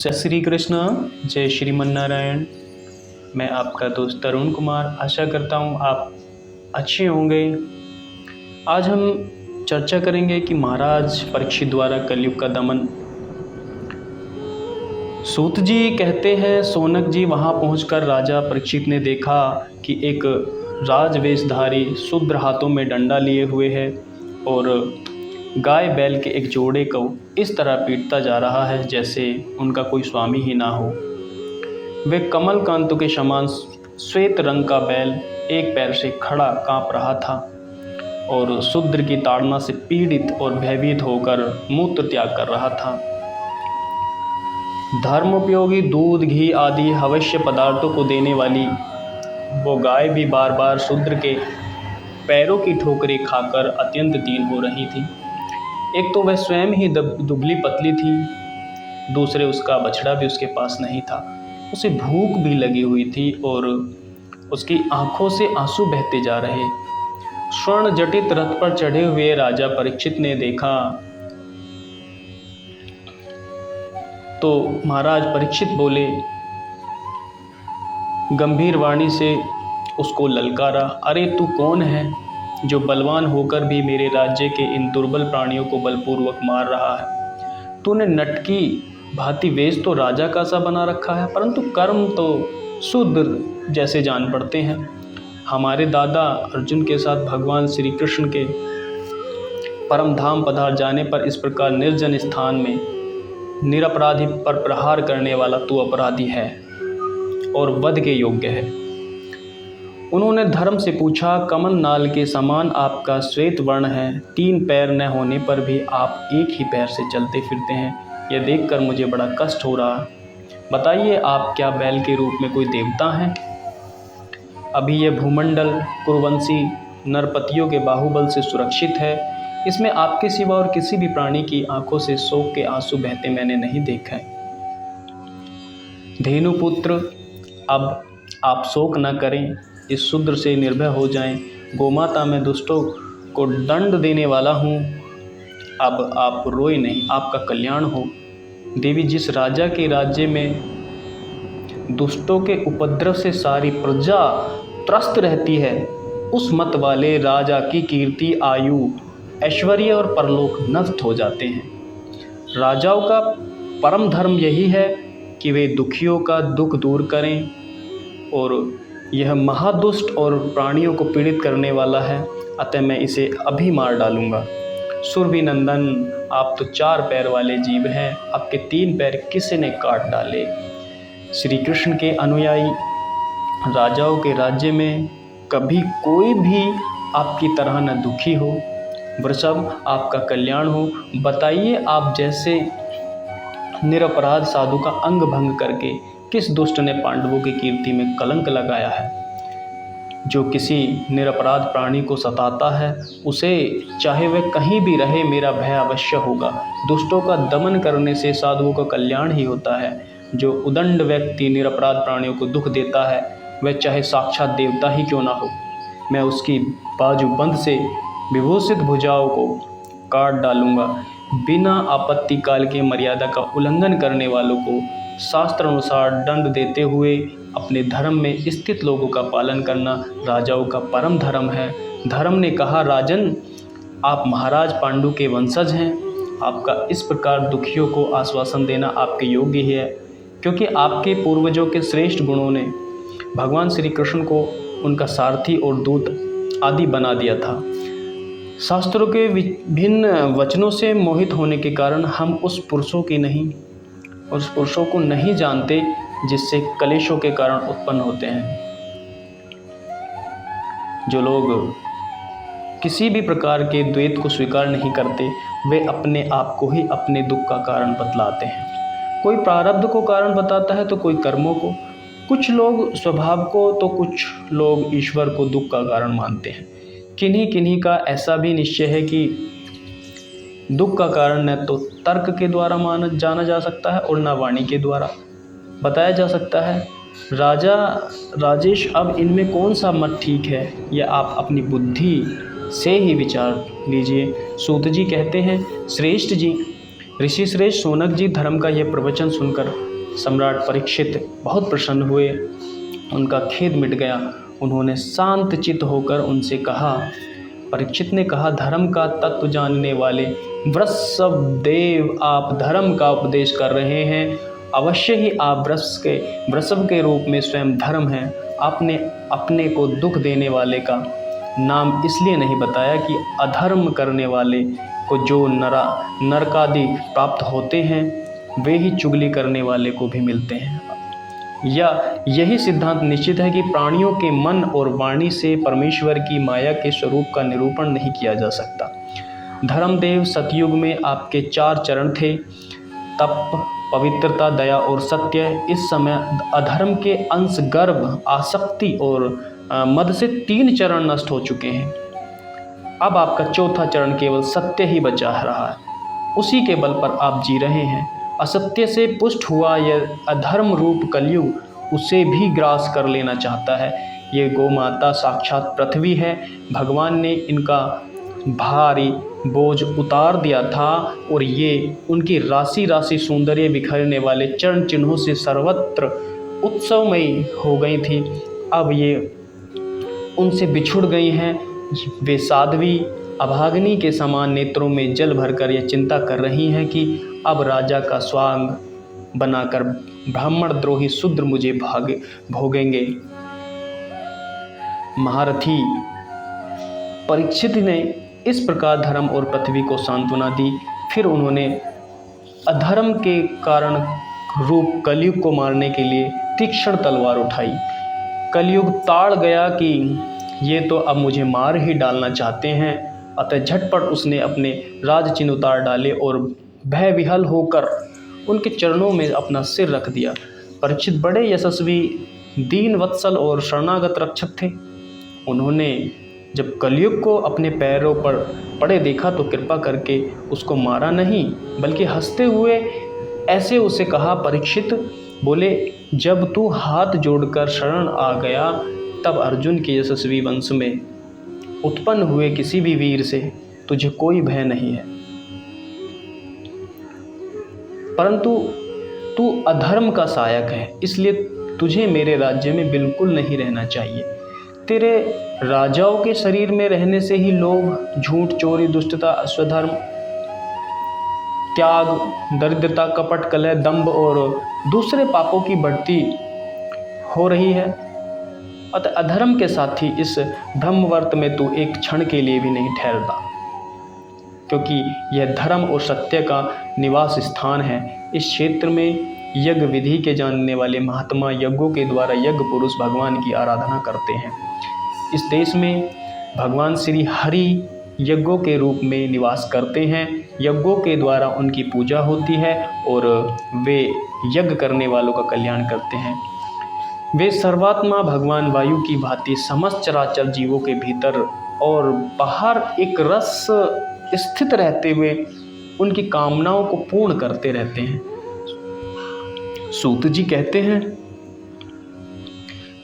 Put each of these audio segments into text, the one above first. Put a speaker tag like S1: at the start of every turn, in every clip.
S1: जय श्री कृष्ण। जय श्रीमन नारायण। मैं आपका दोस्त तरुण कुमार आशा करता हूँ आप अच्छे होंगे। आज हम चर्चा करेंगे कि महाराज परीक्षित द्वारा कलयुग का दमन। सूत जी कहते हैं, सोनक जी वहाँ पहुंचकर राजा परीक्षित ने देखा कि एक राजवेशधारी शूद्र हाथों में डंडा लिए हुए है और गाय बैल के एक जोड़े को इस तरह पीटता जा रहा है जैसे उनका कोई स्वामी ही ना हो। वे कमल कांतों के समान श्वेत रंग का बैल एक पैर से खड़ा कांप रहा था और शूद्र की ताड़ना से पीड़ित और भयभीत होकर मूत्र त्याग कर रहा था। धर्मोपयोगी दूध, घी आदि अवश्य पदार्थों को देने वाली वो गाय भी बार बार शूद्र के पैरों की ठोकरें खाकर अत्यंत दीन हो रही थी। एक तो वह स्वयं ही दुबली पतली थी, दूसरे उसका बछड़ा भी उसके पास नहीं था। उसे भूख भी लगी हुई थी और उसकी आंखों से आंसू बहते जा रहे। स्वर्ण जटित रथ पर चढ़े हुए राजा परीक्षित ने देखा तो महाराज परीक्षित बोले, गंभीर वाणी से उसको ललकारा, अरे तू कौन है जो बलवान होकर भी मेरे राज्य के इन दुर्बल प्राणियों को बलपूर्वक मार रहा है। तूने नटकी भांति वेश तो राजा का सा बना रखा है, परंतु कर्म तो शूद्र जैसे जान पड़ते हैं। हमारे दादा अर्जुन के साथ भगवान श्री कृष्ण के परम धाम पधार जाने पर इस प्रकार निर्जन स्थान में निरपराधी पर प्रहार करने वाला तू अपराधी है और वध के योग्य है। उन्होंने धर्म से पूछा, कमल नाल के समान आपका श्वेत वर्ण है, 3 पैर न होने पर भी आप एक ही पैर से चलते फिरते हैं। यह देखकर मुझे बड़ा कष्ट हो रहा। बताइए, आप क्या बैल के रूप में कोई देवता हैं? अभी यह भूमंडल कुरुवंशी नरपतियों के बाहुबल से सुरक्षित है। इसमें आपके सिवा और किसी भी प्राणी की आंखों से शोक के आंसू बहते मैंने नहीं देखा है। धेनुपुत्र, अब आप शोक न करें, इस शूद्र से निर्भय हो जाएं। गोमाता, मैं दुष्टों को दंड देने वाला हूँ। अब आप रोए नहीं, आपका कल्याण हो। देवी, जिस राजा के राज्य में दुष्टों के उपद्रव से सारी प्रजा त्रस्त रहती है, उस मत वाले राजा की कीर्ति, आयु, ऐश्वर्य और परलोक नष्ट हो जाते हैं। राजाओं का परम धर्म यही है कि वे दुखियों का दुख दूर करें और यह महादुष्ट और प्राणियों को पीड़ित करने वाला है, अतः मैं इसे अभी मार डालूंगा। सुरभि नंदन, आप तो 4 पैर वाले जीव हैं, आपके 3 पैर किसी ने काट डाले। श्री कृष्ण के अनुयायी राजाओं के राज्य में कभी कोई भी आपकी तरह न दुखी हो। वृषभ, आपका कल्याण हो। बताइए, आप जैसे निरपराध साधु का अंग भंग करके किस दुष्ट ने पांडवों की कीर्ति में कलंक लगाया है? जो किसी निरपराध प्राणी को सताता है, उसे चाहे वह कहीं भी रहे, मेरा भय अवश्य होगा। दुष्टों का दमन करने से साधुओं का कल्याण ही होता है। जो उदंड व्यक्ति निरपराध प्राणियों को दुख देता है, वह चाहे साक्षात देवता ही क्यों ना हो, मैं उसकी बाजूबंद से विभूषित भुजाओं को काट डालूंगा। बिना आपत्ति काल के मर्यादा का उल्लंघन करने वालों को शास्त्र अनुसार दंड देते हुए अपने धर्म में स्थित लोगों का पालन करना राजाओं का परम धर्म है। धर्म ने कहा, राजन, आप महाराज पांडु के वंशज हैं, आपका इस प्रकार दुखियों को आश्वासन देना आपके योग्य ही है, क्योंकि आपके पूर्वजों के श्रेष्ठ गुणों ने भगवान श्री कृष्ण को उनका सारथी और दूत आदि बना दिया था। शास्त्रों के विभिन्न वचनों से मोहित होने के कारण हम उस पुरुषों को नहीं जानते जिससे कलेशों के कारण उत्पन्न होते हैं। जो लोग किसी भी प्रकार के द्वैत को स्वीकार नहीं करते, वे अपने आप को ही अपने दुख का कारण बतलाते हैं। कोई प्रारब्ध को कारण बताता है तो कोई कर्मों को, कुछ लोग स्वभाव को तो कुछ लोग ईश्वर को दुख का कारण मानते हैं। किन्हीं का ऐसा भी निश्चय है कि दुख का कारण न तो तर्क के द्वारा जाना जा सकता है और न वाणी के द्वारा बताया जा सकता है। राजेश, अब इनमें कौन सा मत ठीक है, यह आप अपनी बुद्धि से ही विचार लीजिए। सूत जी कहते हैं, श्रेष्ठ जी, ऋषि श्रेष्ठ सोनक जी, धर्म का यह प्रवचन सुनकर सम्राट परीक्षित बहुत प्रसन्न हुए, उनका खेद मिट गया। उन्होंने शांत चित्त होकर उनसे कहा, परीक्षित ने कहा, धर्म का तत्व जानने वाले वृषभदेव, आप धर्म का उपदेश कर रहे हैं। अवश्य ही आप वृषभ के रूप में स्वयं धर्म हैं। आपने अपने को दुख देने वाले का नाम इसलिए नहीं बताया कि अधर्म करने वाले को जो नरकादि प्राप्त होते हैं, वे ही चुगली करने वाले को भी मिलते हैं। या यही सिद्धांत निश्चित है कि प्राणियों के मन और वाणी से परमेश्वर की माया के स्वरूप का निरूपण नहीं किया जा सकता। धर्मदेव, सतयुग में आपके 4 चरण थे, तप, पवित्रता, दया और सत्य। इस समय अधर्म के अंश, गर्व, आसक्ति और मद से 3 चरण नष्ट हो चुके हैं। अब आपका 4था चरण केवल सत्य ही बचा रहा है। उसी के बल पर आप जी रहे हैं। असत्य से पुष्ट हुआ यह अधर्म रूप कलयुग उसे भी ग्रास कर लेना चाहता है। ये गौ माता साक्षात पृथ्वी है। भगवान ने इनका भारी बोझ उतार दिया था और ये उनकी राशि राशि सौंदर्य बिखरने वाले चरण चिन्हों से सर्वत्र उत्सवमयी हो गई थी। अब ये उनसे बिछुड़ गई हैं। वे साध्वी अभागिनी के समान नेत्रों में जल भरकर यह चिंता कर रही हैं कि अब राजा का स्वांग बनाकर ब्राह्मण द्रोही शूद्र मुझे भोगेंगे। महारथी परीक्षित ने इस प्रकार धर्म और पृथ्वी को सांत्वना दी। फिर उन्होंने अधर्म के कारण रूप कलयुग को मारने के लिए तीक्ष्ण तलवार उठाई। कलयुग ताड़ गया कि ये तो अब मुझे मार ही डालना चाहते हैं। अतः झटपट उसने अपने राज चिन्ह उतार डाले और भय विह्वल होकर उनके चरणों में अपना सिर रख दिया। परीक्षित बड़े यशस्वी, दीन वत्सल और शरणागत रक्षक थे। उन्होंने जब कलयुग को अपने पैरों पर पड़े देखा तो कृपा करके उसको मारा नहीं, बल्कि हंसते हुए ऐसे उसे कहा, परीक्षित बोले, जब तू हाथ जोड़कर शरण आ गया तब अर्जुन के यशस्वी वंश में उत्पन्न हुए किसी भी वीर से तुझे कोई भय नहीं है, परंतु तू अधर्म का सहायक है, इसलिए तुझे मेरे राज्य में बिल्कुल नहीं रहना चाहिए। तेरे राजाओं के शरीर में रहने से ही लोभ, झूठ, चोरी, दुष्टता, अश्वधर्म, त्याग, दरिद्रता, कपट, कलह, दंभ और दूसरे पापों की बढ़ती हो रही है। अतः अधर्म के साथ ही इस ब्रह्मवर्त में तू एक क्षण के लिए भी नहीं ठहरता, क्योंकि यह धर्म और सत्य का निवास स्थान है। इस क्षेत्र में यज्ञ विधि के जानने वाले महात्मा यज्ञों के द्वारा यज्ञ पुरुष भगवान की आराधना करते हैं। इस देश में भगवान श्री हरि यज्ञों के रूप में निवास करते हैं। यज्ञों के द्वारा उनकी पूजा होती है और वे यज्ञ करने वालों का कल्याण करते हैं। वे सर्वात्मा भगवान वायु की भांति समस्त चराचर जीवों के भीतर और बाहर एक रस स्थित रहते हुए उनकी कामनाओं को पूर्ण करते रहते हैं। सूत जी कहते हैं,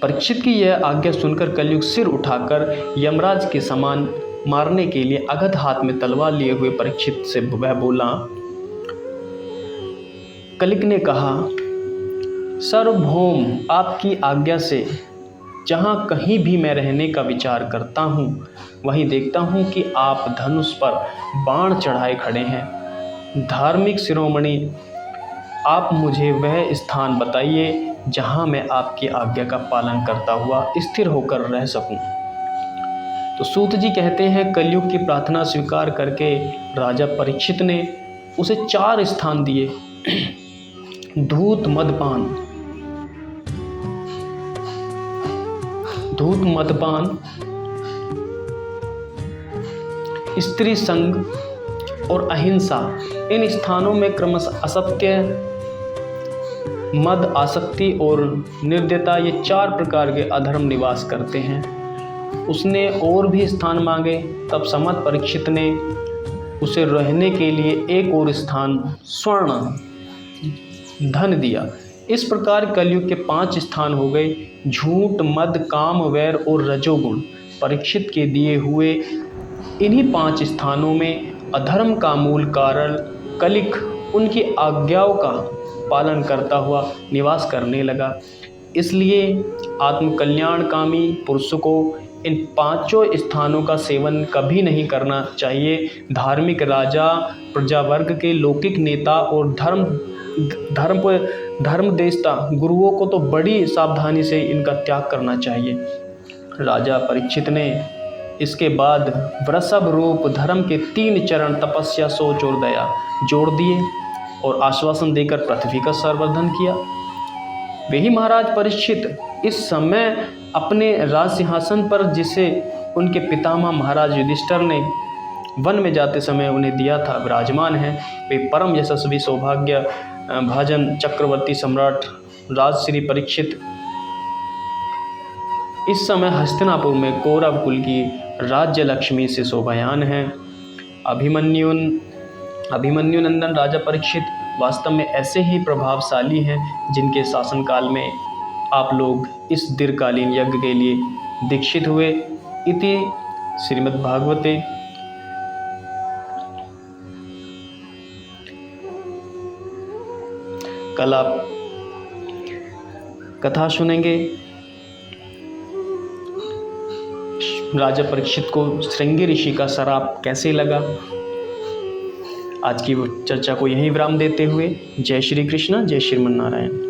S1: परीक्षित की यह आज्ञा सुनकर कलयुग सिर उठाकर यमराज के समान मारने के लिए अगध हाथ में तलवार लिए हुए परीक्षित से वह बोला। कलिक ने कहा, सर्वभौम, आपकी आज्ञा से जहाँ कहीं भी मैं रहने का विचार करता हूँ वहीं देखता हूँ कि आप धनुष पर बाण चढ़ाए खड़े हैं। धार्मिक शिरोमणि, आप मुझे वह स्थान बताइए जहाँ मैं आपकी आज्ञा का पालन करता हुआ स्थिर होकर रह सकूं। तो सूत जी कहते हैं, कलयुग की प्रार्थना स्वीकार करके राजा परीक्षित ने उसे 4 स्थान दिए। धूत मदपान, स्त्री संग और अहिंसा, इन स्थानों में क्रमशः असत्य, मद, आसक्ति और निर्दयता, ये 4 प्रकार के अधर्म निवास करते हैं। उसने और भी स्थान मांगे, तब समर्थ परीक्षित ने उसे रहने के लिए एक और स्थान स्वर्ण धन दिया। इस प्रकार कलयुग के 5 स्थान हो गए। झूठ, मद, काम, वैर और रजोगुण परीक्षित के दिए हुए इन्हीं 5 स्थानों में अधर्म का मूल कारण कलिक उनकी आज्ञाओं का पालन करता हुआ निवास करने लगा। इसलिए आत्मकल्याणकामी पुरुष को इन पांचों स्थानों का सेवन कभी नहीं करना चाहिए। धार्मिक राजा, प्रजावर्ग के लौकिक नेता और धर्मदेष्टा गुरुओं को तो बड़ी सावधानी से इनका त्याग करना चाहिए। राजा परीक्षित ने इसके बाद वृषभ रूप धर्म के 3 चरण तपस्या, शौच और दया जोड़ दिए और आश्वासन देकर पृथ्वी का संवर्धन किया। वही महाराज परीक्षित इस समय अपने राज सिंहासन पर, जिसे उनके पितामह महाराज युधिष्ठिर ने वन में जाते समय उन्हें दिया था, विराजमान हैं। वे परम यशस्वी सौभाग्य भाजन चक्रवर्ती सम्राट राजश्री परीक्षित इस समय हस्तिनापुर में कौरव कुल की राज्य लक्ष्मी से शोभायान हैं। अभिमन्यु नंदन राजा परीक्षित वास्तव में ऐसे ही प्रभावशाली हैं जिनके शासनकाल में आप लोग इस दीर्घकालीन यज्ञ के लिए दीक्षित हुए। इति श्रीमद्भागवते कल आप कथा सुनेंगे राजा परीक्षित को श्रृंगी ऋषि का श्राप कैसे लगा। आज की चर्चा को यहीं विराम देते हुए जय श्री कृष्ण, जय श्रीमन नारायण।